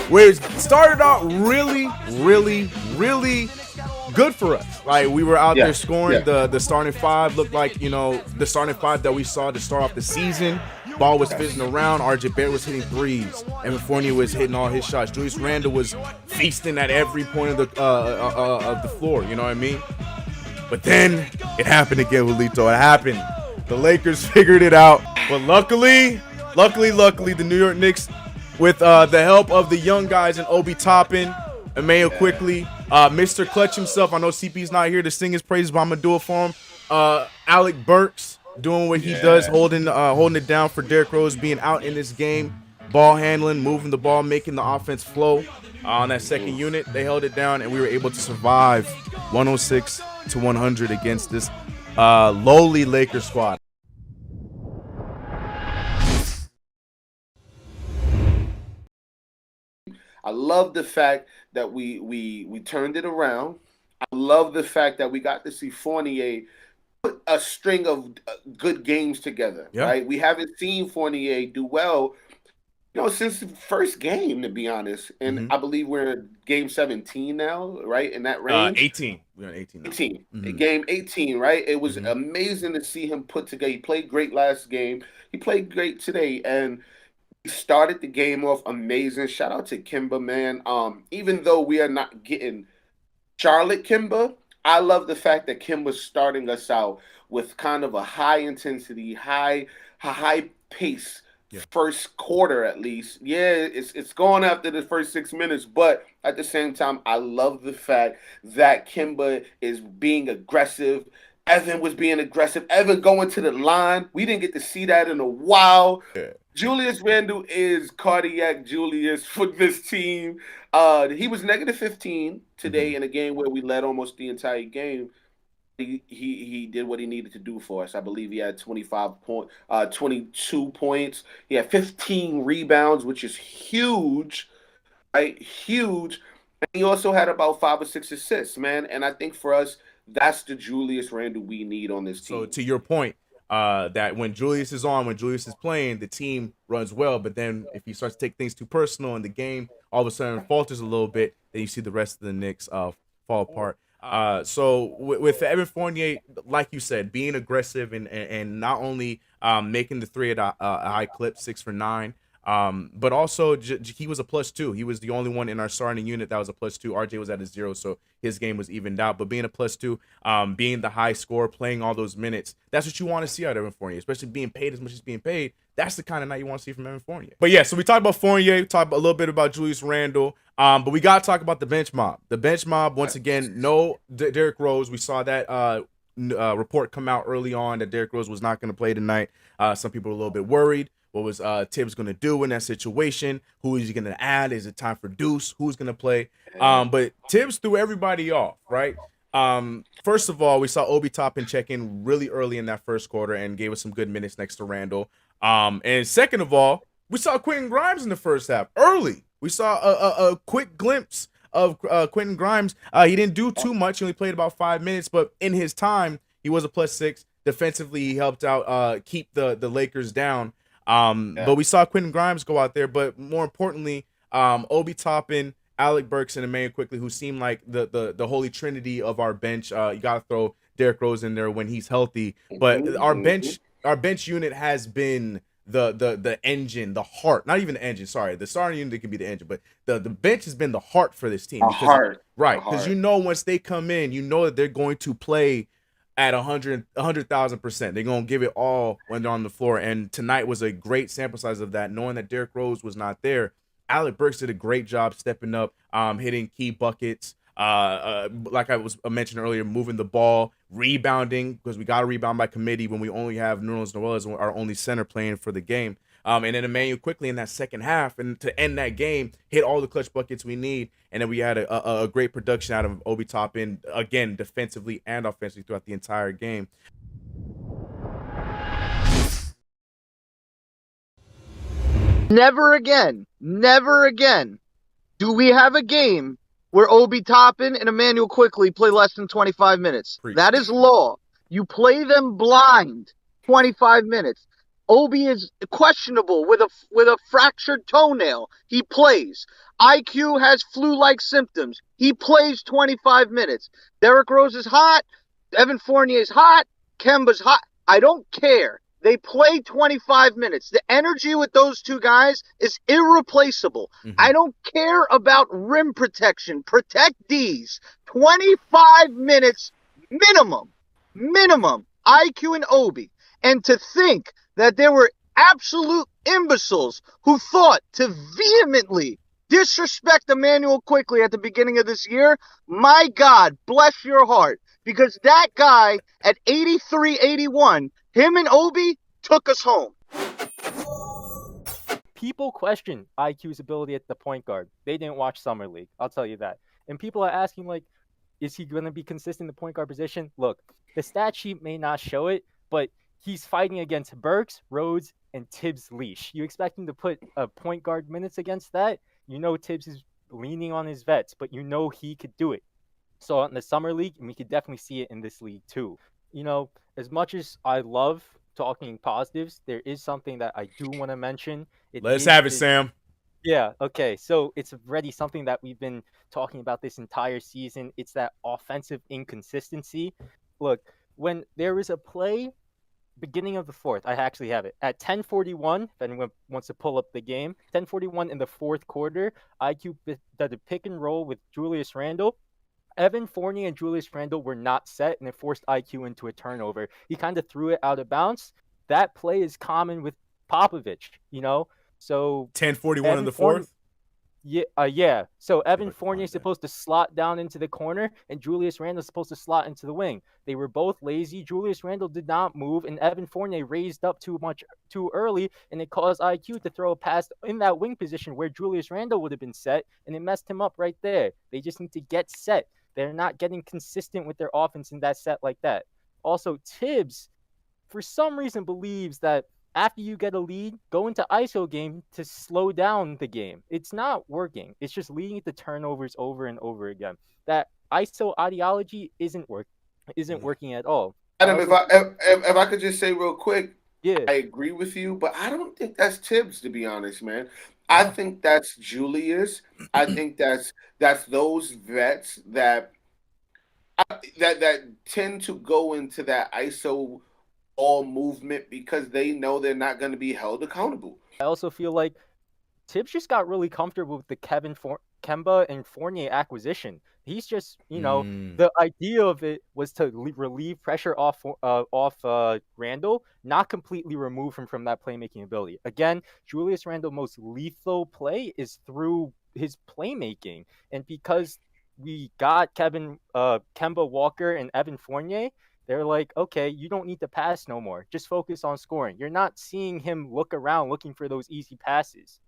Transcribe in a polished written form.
where it started out really, really, really good for us. Like, we were out there scoring. The starting five looked like, the starting five that we saw to start off the season. Ball was fizzing around. RJ Barrett was hitting threes. Evan Fournier was hitting all his shots. Julius Randle was feasting at every point of the floor. You know what I mean? But then it happened again with Lito. It happened. The Lakers figured it out. But luckily, the New York Knicks, with the help of the young guys and Obi Toppin, Emmanuel Quickly, Mr. Clutch himself. I know CP's not here to sing his praises, but I'm gonna do it for him. Alec Burks doing what he does, holding it down for Derrick Rose, being out in this game, ball handling, moving the ball, making the offense flow. On that second unit, they held it down, and we were able to survive 106-100 against this lowly Lakers squad. I love the fact that we turned it around. I love the fact that we got to see Fournier put a string of good games together. Right? We haven't seen Fournier do well, since the first game, to be honest. And I believe we're in game 17 now, right? In that range. 18. We're on 18 now. 18. Game 18, right? It was amazing to see him put together. He played great last game. He played great today, and he started the game off amazing. Shout out to Kimba, man. Even though we are not getting Charlotte Kimba, I love the fact that Kimba's starting us out with kind of a high intensity, high pace. First quarter, at least. It's going after the first 6 minutes, but at the same time, I love the fact that Kimba is being aggressive. Evan was being aggressive. Evan going to the line. We didn't get to see that in a while. Julius Randle is cardiac Julius for this team. He was negative 15 today in a game where we led almost the entire game. He did what he needed to do for us. I believe he had 22 points. He had 15 rebounds, which is huge, right? Huge. And he also had about 5 or 6 assists, man. And I think for us, that's the Julius Randle we need on this team. So to your point, that when Julius is on, when Julius is playing, the team runs well. But then if he starts to take things too personal and the game all of a sudden falters a little bit, then you see the rest of the Knicks fall apart. So with Evan Fournier, like you said, being aggressive and not only making the three at a high clip, 6 for 9, but also he was a +2. He was the only one in our starting unit that was a +2. RJ was at a 0, so his game was evened out. But being a +2, being the high scorer, playing all those minutes, that's what you want to see out of Evan Fournier, especially being paid as much as being paid. That's the kind of night you want to see from Evan Fournier. But yeah, so we talked about Fournier, we talked a little bit about Julius Randle, but we got to talk about the bench mob. The bench mob, once again, no Derrick Rose. We saw that report come out early on that Derrick Rose was not going to play tonight. Some people were a little bit worried. What was Tibbs going to do in that situation? Who is he going to add? Is it time for Deuce? Who's going to play? But Tibbs threw everybody off, right? First of all, we saw Obi Toppin check in really early in that first quarter and gave us some good minutes next to Randle. And second of all, we saw Quentin Grimes in the first half early. We saw a quick glimpse of Quentin Grimes. He didn't do too much. He only played about 5 minutes, but in his time, he was a +6. Defensively, he helped out keep the Lakers down. But we saw Quentin Grimes go out there. But more importantly, Obi Toppin, Alec Burks, and Emmanuel Quickly, who seem like the holy trinity of our bench. You got to throw Derrick Rose in there when he's healthy. But our bench unit has been the engine, the heart. Not even the engine. Sorry, the starting unit can be the engine, but the bench has been the heart for this team. Right? Because once they come in, you know that they're going to play at 100,000%. They're going to give it all when they're on the floor. And tonight was a great sample size of that, knowing that Derrick Rose was not there. Alec Burks did a great job stepping up, hitting key buckets. Like I was mentioned earlier, moving the ball, rebounding, because we got to rebound by committee when we only have Nerlens Noel as our only center playing for the game. And then Emmanuel Quickly in that second half, and to end that game, hit all the clutch buckets we need. And then we had a great production out of Obi Toppin, again, defensively and offensively throughout the entire game. Never again do we have a game where Obi Toppin and Emmanuel Quickly play less than 25 minutes. That is law. You play them blind 25 minutes. Obi is questionable with a fractured toenail. He plays. IQ has flu-like symptoms. He plays 25 minutes. Derrick Rose is hot. Evan Fournier is hot. Kemba's hot. I don't care. They play 25 minutes. The energy with those two guys is irreplaceable. I don't care about rim protection. Protect D's. 25 minutes minimum. Minimum. IQ and Obi. And to think that there were absolute imbeciles who thought to vehemently disrespect Emmanuel Quickly at the beginning of this year, my God, bless your heart. Because that guy at 83, 81, him and Obi took us home. People question IQ's ability at the point guard. They didn't watch Summer League, I'll tell you that. And people are asking, like, is he going to be consistent in the point guard position? Look, the stat sheet may not show it, but he's fighting against Burks, Rhodes, and Tibbs Leash. You expect him to put a point guard minutes against that? You know Tibbs is leaning on his vets, but you know he could do it. So in the Summer League, and we could definitely see it in this league too. You know, as much as I love talking positives, there is something that I do want to mention. Let's have it, Sam. Yeah, okay. So it's already something that we've been talking about this entire season. It's that offensive inconsistency. Look, when there is a play beginning of the fourth, I actually have it at 10:41. If anyone wants to pull up the game, 10:41 in the fourth quarter, IQ did a pick and roll with Julius Randle. Evan Fournier and Julius Randle were not set, and it forced IQ into a turnover. He kind of threw it out of bounds. That play is common with Popovich, you know. So 10:41 in the fourth. Yeah. So Evan Fournier is supposed to slot down into the corner, and Julius Randle is supposed to slot into the wing. They were both lazy. Julius Randle did not move, and Evan Fournier raised up too early, and it caused IQ to throw a pass in that wing position where Julius Randle would have been set, and it messed him up right there. They just need to get set. They're not getting consistent with their offense in that set like that. Also, Tibbs, for some reason, believes that after you get a lead, go into ISO game to slow down the game. It's not working. It's just leading to turnovers over and over again. That ISO ideology isn't working at all. Adam, if I could just say real quick, yeah, I agree with you, but I don't think that's Tibbs, to be honest, man. I think that's Julius. I think that's those vets that tend to go into that ISO all movement because they know they're not going to be held accountable. I also feel like Tibbs just got really comfortable with the Kemba and Fournier acquisition. He's just, the idea of it was to relieve pressure off Randle, not completely remove him from that playmaking ability. Again, Julius Randle's most lethal play is through his playmaking. And because we got Kemba Walker and Evan Fournier, they're like, okay, you don't need to pass no more. Just focus on scoring. You're not seeing him look around looking for those easy passes.